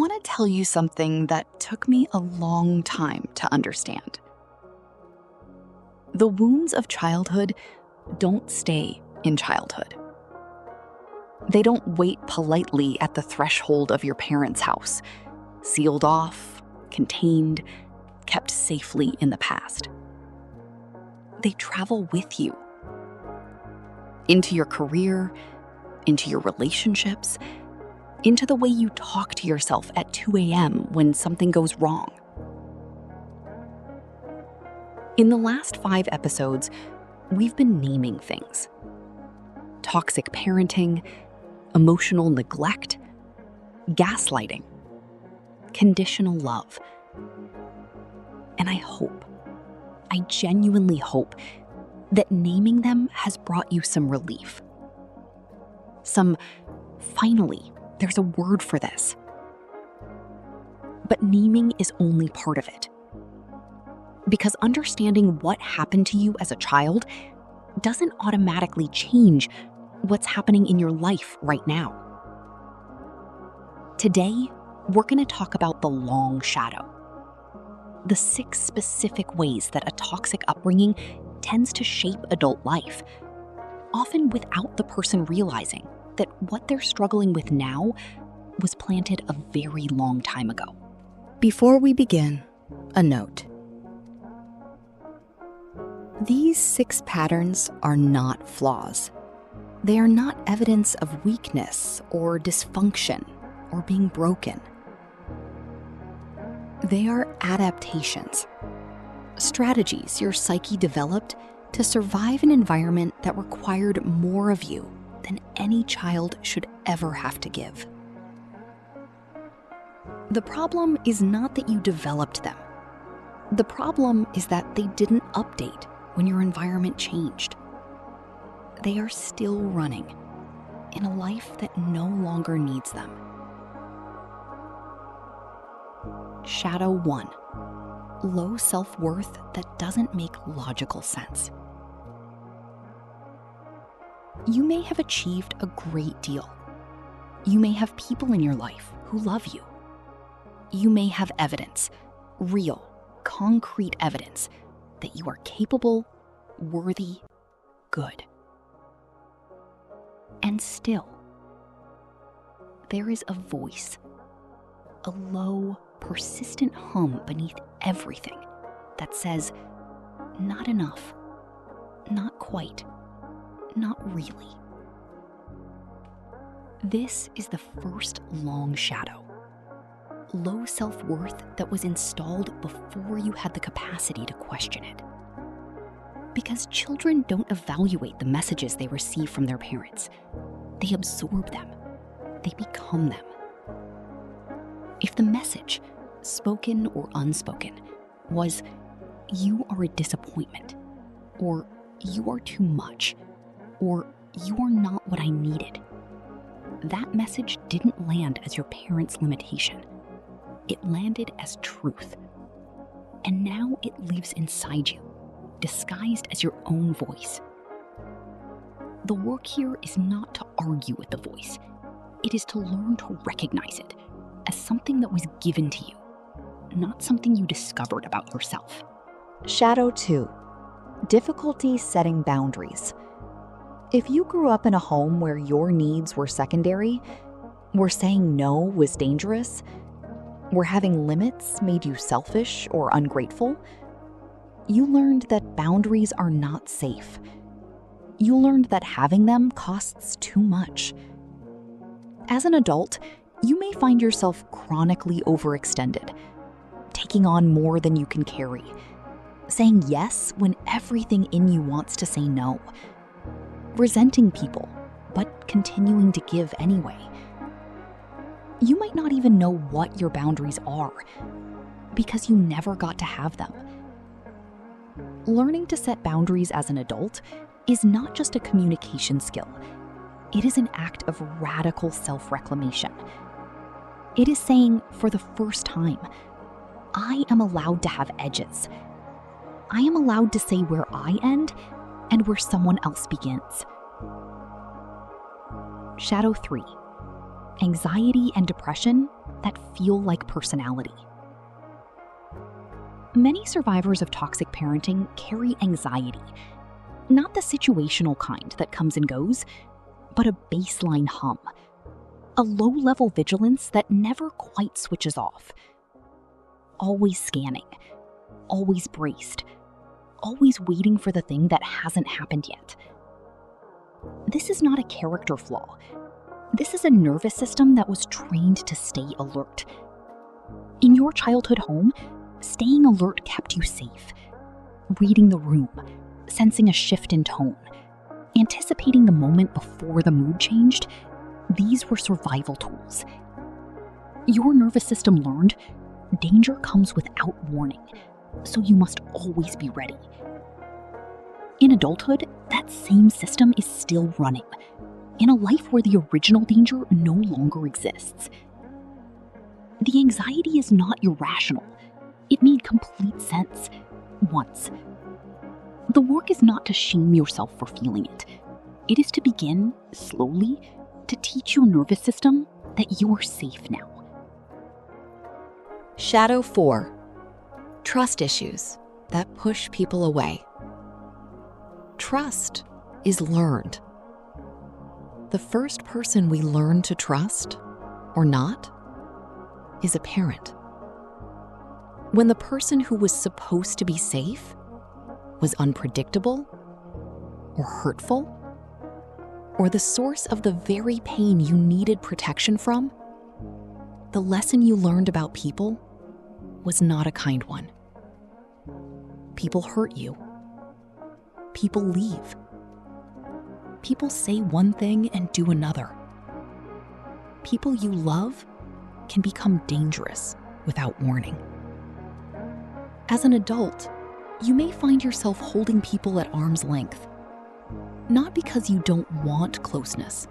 want to tell you something that took me a long time to understand. The wounds of childhood don't stay in childhood. They don't wait politely at the threshold of your parents' house, sealed off, contained, kept safely in the past. They travel with you into your career, into your relationships, into the way you talk to yourself at 2 a.m. when something goes wrong. In the last 5 episodes, we've been naming things. Toxic parenting, emotional neglect, gaslighting, conditional love. And I genuinely hope that naming them has brought you some relief. Finally, there's a word for this. But naming is only part of it. Because understanding what happened to you as a child doesn't automatically change what's happening in your life right now. Today, we're going to talk about the long shadow. The 6 specific ways that a toxic upbringing tends to shape adult life, often without the person realizing that what they're struggling with now was planted a very long time ago. Before we begin, a note. These 6 patterns are not flaws. They are not evidence of weakness or dysfunction or being broken. They are adaptations, strategies your psyche developed to survive an environment that required more of you than any child should ever have to give. The problem is not that you developed them. The problem is that they didn't update when your environment changed. They are still running in a life that no longer needs them. Shadow 1. Low self-worth that doesn't make logical sense. You may have achieved a great deal. You may have people in your life who love you. You may have evidence, real, concrete evidence, that you are capable, worthy, good. And still, there is a voice, a low, persistent hum beneath everything that says, not enough, not quite, not really. This is the first long shadow. Low self-worth that was installed before you had the capacity to question it. Because children don't evaluate the messages they receive from their parents. They absorb them. They become them. If the message, spoken or unspoken, was, "You are a disappointment," or "You are too much," or "You are not what I needed," that message didn't land as your parents' limitation. It landed as truth. And now it lives inside you, disguised as your own voice. The work here is not to argue with the voice. It is to learn to recognize it as something that was given to you, not something you discovered about yourself. Shadow 2. Difficulty setting boundaries. If you grew up in a home where your needs were secondary, where saying no was dangerous, where having limits made you selfish or ungrateful, you learned that boundaries are not safe. You learned that having them costs too much. As an adult, you may find yourself chronically overextended, taking on more than you can carry, saying yes when everything in you wants to say no, resenting people, but continuing to give anyway. You might not even know what your boundaries are, because you never got to have them. Learning to set boundaries as an adult is not just a communication skill. It is an act of radical self-reclamation. It is saying, for the first time, I am allowed to have edges. I am allowed to say where I end and where someone else begins. Shadow 3. Anxiety and depression that feel like personality. Many survivors of toxic parenting carry anxiety, not the situational kind that comes and goes, but a baseline hum, a low-level vigilance that never quite switches off. Always scanning, always braced, always waiting for the thing that hasn't happened yet. This is not a character flaw. This is a nervous system that was trained to stay alert. In your childhood home, staying alert kept you safe. Reading the room, sensing a shift in tone, anticipating the moment before the mood changed, these were survival tools. Your nervous system learned danger comes without warning, so you must always be ready. In adulthood, that same system is still running, in a life where the original danger no longer exists. The anxiety is not irrational. It made complete sense once. The work is not to shame yourself for feeling it. It is to begin, slowly, to teach your nervous system that you are safe now. Shadow 4. Trust issues that push people away. Trust is learned. The first person we learn to trust, or not, is a parent. When the person who was supposed to be safe was unpredictable, or hurtful, or the source of the very pain you needed protection from, the lesson you learned about people was not a kind one. People hurt you. People leave. People say one thing and do another. People you love can become dangerous without warning. As an adult, you may find yourself holding people at arm's length, not because you don't want closeness,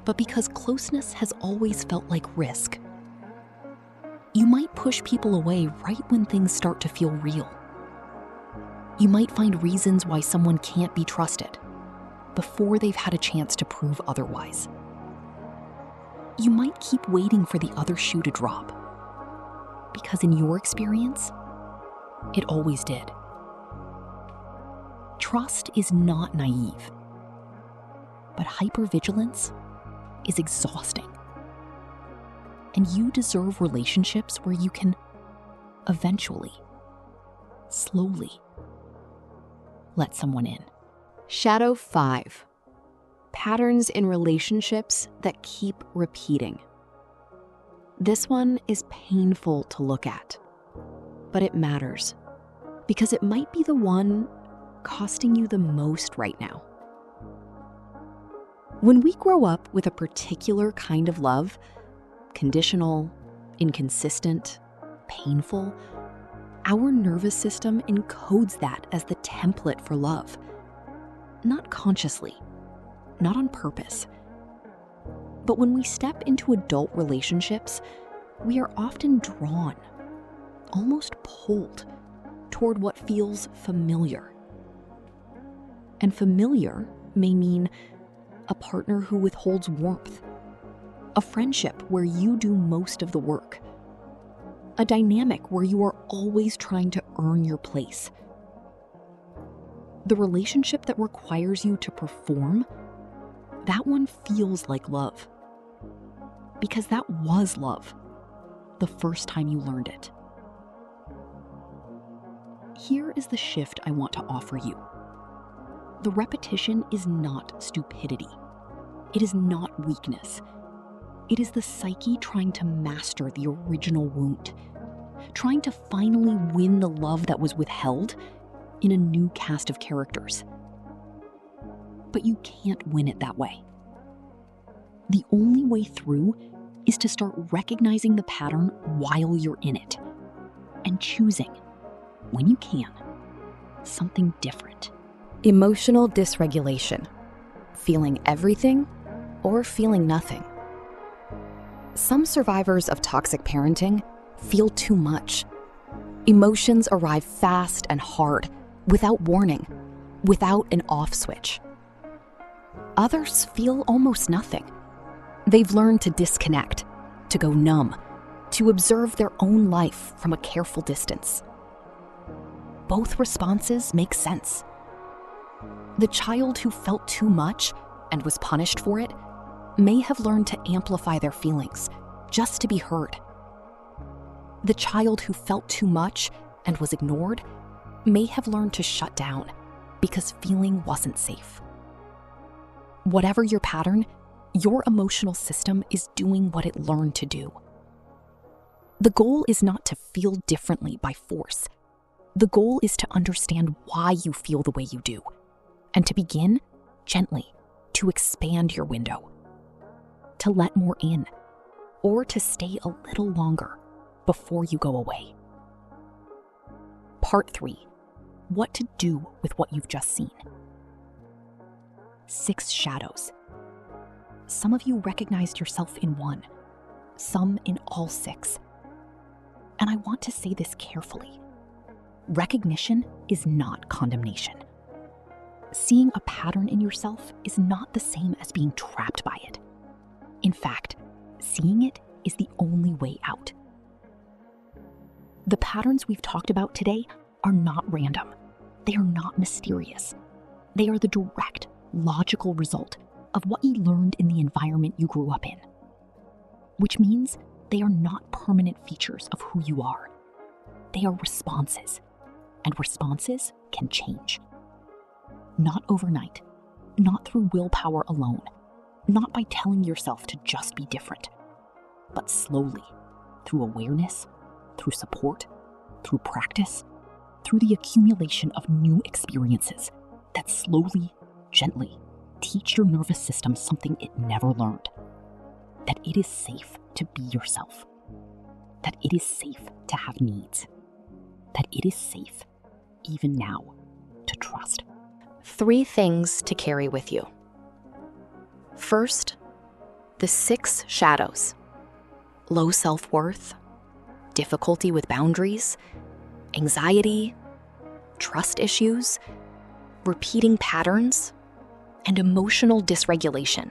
but because closeness has always felt like risk. You might push people away right when things start to feel real. You might find reasons why someone can't be trusted before they've had a chance to prove otherwise. You might keep waiting for the other shoe to drop, because in your experience, it always did. Trust is not naive, but hypervigilance is exhausting. And you deserve relationships where you can eventually, slowly, let someone in. Shadow 5. Patterns in relationships that keep repeating. This one is painful to look at, but it matters because it might be the one costing you the most right now. When we grow up with a particular kind of love, conditional, inconsistent, painful, our nervous system encodes that as the template for love. Not consciously, not on purpose. But when we step into adult relationships, we are often drawn, almost pulled, toward what feels familiar. And familiar may mean a partner who withholds warmth, a friendship where you do most of the work, a dynamic where you are always trying to earn your place. The relationship that requires you to perform, that one feels like love. Because that was love the first time you learned it. Here is the shift I want to offer you. The repetition is not stupidity. It is not weakness. It is the psyche trying to master the original wound, trying to finally win the love that was withheld in a new cast of characters. But you can't win it that way. The only way through is to start recognizing the pattern while you're in it and choosing, when you can, something different. Emotional dysregulation. Feeling everything or feeling nothing. Some survivors of toxic parenting feel too much. Emotions arrive fast and hard, without warning, without an off switch. Others feel almost nothing. They've learned to disconnect, to go numb, to observe their own life from a careful distance. Both responses make sense. The child who felt too much and was punished for it may have learned to amplify their feelings just to be heard. The child who felt too much and was ignored may have learned to shut down because feeling wasn't safe. Whatever your pattern, your emotional system is doing what it learned to do. The goal is not to feel differently by force. The goal is to understand why you feel the way you do, and to begin gently to expand your window, to let more in, or to stay a little longer before you go away. Part 3. What to do with what you've just seen. 6 shadows. Some of you recognized yourself in one, some in all 6. And I want to say this carefully. Recognition is not condemnation. Seeing a pattern in yourself is not the same as being trapped by it. In fact, seeing it is the only way out. The patterns we've talked about today are not random. They are not mysterious. They are the direct, logical result of what you learned in the environment you grew up in. Which means they are not permanent features of who you are. They are responses, and responses can change. Not overnight, not through willpower alone, not by telling yourself to just be different, but slowly, through awareness, through support, through practice, through the accumulation of new experiences that slowly, gently teach your nervous system something it never learned. That it is safe to be yourself. That it is safe to have needs. That it is safe, even now, to trust. 3 things to carry with you. First, the 6 shadows. Low self-worth, difficulty with boundaries, anxiety, trust issues, repeating patterns, and emotional dysregulation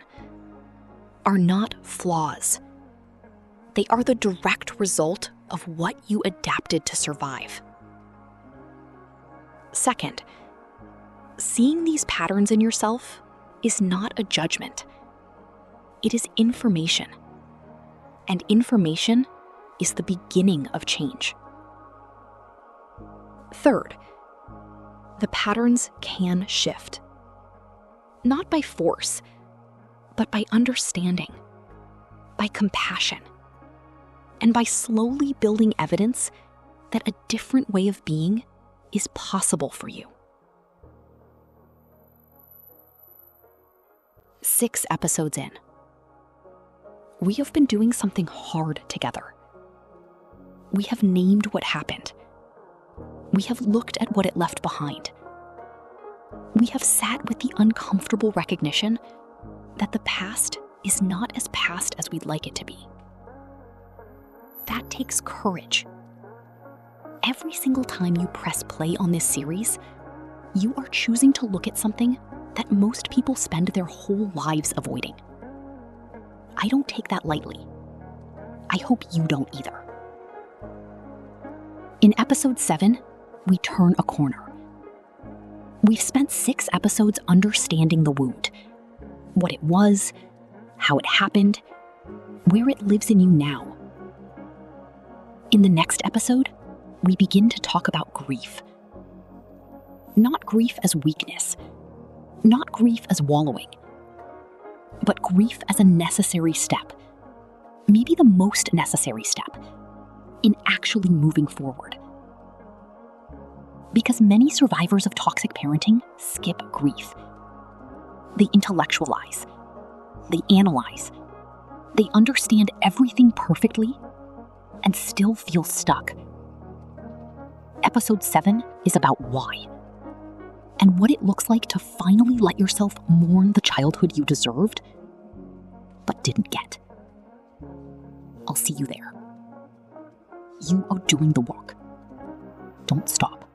are not flaws. They are the direct result of what you adapted to survive. Second, seeing these patterns in yourself is not a judgment. It is information. And information is the beginning of change. Third, the patterns can shift. Not by force, but by understanding, by compassion, and by slowly building evidence that a different way of being is possible for you. 6 episodes in, we have been doing something hard together. We have named what happened. We have looked at what it left behind. We have sat with the uncomfortable recognition that the past is not as past as we'd like it to be. That takes courage. Every single time you press play on this series, you are choosing to look at something that most people spend their whole lives avoiding. I don't take that lightly. I hope you don't either. In episode 7, we turn a corner. We've spent 6 episodes understanding the wound, what it was, how it happened, where it lives in you now. In the next episode, we begin to talk about grief. Not grief as weakness, not grief as wallowing, but grief as a necessary step, maybe the most necessary step, in actually moving forward. Because many survivors of toxic parenting skip grief. They intellectualize, they analyze, they understand everything perfectly and still feel stuck. Episode 7 is about why, and what it looks like to finally let yourself mourn the childhood you deserved, but didn't get. I'll see you there. You are doing the work. Don't stop.